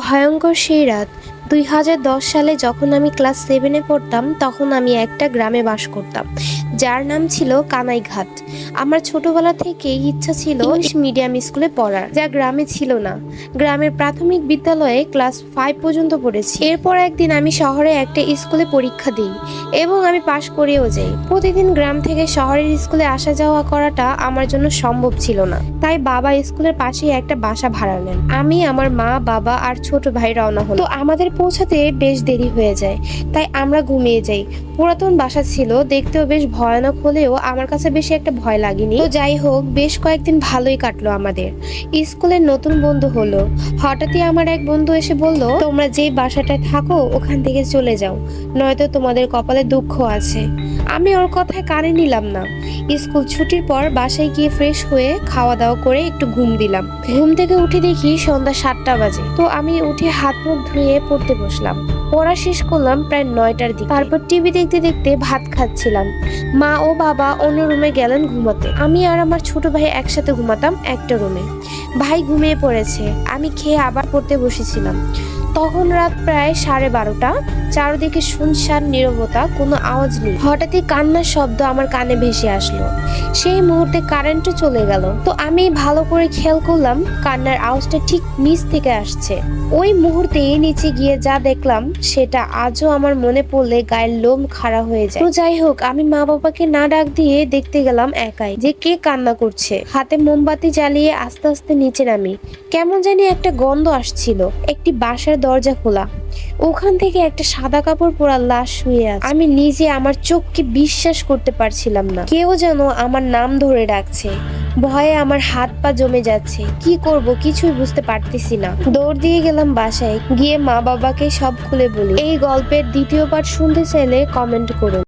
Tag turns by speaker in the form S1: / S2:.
S1: ভয়ঙ্কর সেই রাত 2010 সালে যখন আমি ক্লাস 7-এ পড়তাম, তখন আমি একটা গ্রামে বাস করতাম যার নাম ছিল কানাইঘাট। আমার ছোটবেলা থেকেই ইচ্ছা ছিল ইংলিশ মিডিয়াম স্কুলে পড়ার, যা গ্রামে ছিল না। গ্রামের প্রাথমিক বিদ্যালয়ে ক্লাস 5 পর্যন্ত পড়েছি। এরপর একদিন আমি শহরে একটা স্কুলে পরীক্ষা দিই এবং আমি পাশ করেও যাই। প্রতিদিন গ্রাম থেকে শহরের স্কুলে আসা যাওয়া করাটা আমার জন্য সম্ভব ছিল না, তাই বাবা স্কুলের পাশেই একটা বাসা ভাড়া নেন। আমি, আমার মা, বাবা আর ছোট ভাই রওনা হলো। তো আমাদের পৌঁছাতে বেশ দেরি হয়ে যায়, তাই আমরা ঘুমিয়ে যাই। পুরাতন বাসা ছিল, দেখতেও বেশ ভয়ানক হলেও আমার কাছে বেশি একটা ভয় লাগেনি। তো যাই হোক, বেশ কয়েকদিন ভালোই কাটলো আমাদের। স্কুলের নতুন বন্ধু হলো। হঠাৎই আমার এক বন্ধু এসে বলল, তোমরা যে বাসাটায় থাকো ওখান থেকে চলে যাও, নয়তো তোমাদের কপালে দুঃখ আছে। আমি ওর কথায় কানে নিলাম না। স্কুল ছুটির পর বাসায় গিয়ে ফ্রেশ হয়ে খাওয়া দাওয়া করে একটু ঘুম দিলাম। ঘুম থেকে উঠে দেখি সন্ধ্যা 7টা বাজে। তো আমি উঠে হাত মুখ ধুয়ে পড়তে বসলাম। পড়া শেষ করলাম প্রায় 9টার দিকে। তারপর টিভি দেখতে দেখতে ভাত খাচ্ছিলাম। মা ও বাবা অন্য রুমে গেলেন ঘুমাতে। আমি আর আমার ছোট ভাই একসাথে ঘুমাতাম একটা রুমে। ভাই ঘুমিয়ে পড়েছে, আমি খেয়ে আবার পড়তে বসেছিলাম। তখন রাত প্রায় 12:30। চারদিকে শুনশান নীরবতা, কোনো আওয়াজ নেই। হঠাৎই কান্নার শব্দ আমার কানে ভেসে আসলো। সেই মুহূর্তে কারেন্টও চলে গেল। তো আমি ভালো করে খেয়াল করলাম, কান্নার আওয়াজটা ঠিক নিচ থেকে আসছে। ওই মুহূর্তে নিচে গিয়ে যা দেখলাম সেটা আজও আমার মনে পড়লে গায়ের লোম খাড়া হয়ে যায়। তো যাই হোক, আমি মা বাবাকে না ডাক দিয়ে দেখতে গেলাম একাই যে কে কান্না করছে। হাতে মোমবাতি জ্বালিয়ে আস্তে আস্তে নিচে নামি। কেমন জানি একটা গন্ধ আসছিল। একটি বাসার দরজা খোলা, ওখান থেকে একটা সাদা কাপড় পরা লাশ শুয়ে আছে। আমি নিজে আমার চোখকে বিশ্বাস করতে পারছিলাম না। কেউ যেন আমার নাম ধরে ডাকছে। ভয়ে আমার হাত পা জমে যাচ্ছে। কি করব কিছুই বুঝতে পারতেছি না। দৌড় দিয়ে গেলাম বাসায়। গিয়ে মা বাবাকে সব খুলে বলি। এই গল্পের দ্বিতীয় পার্ট শুনতে চাইলে কমেন্ট করুন।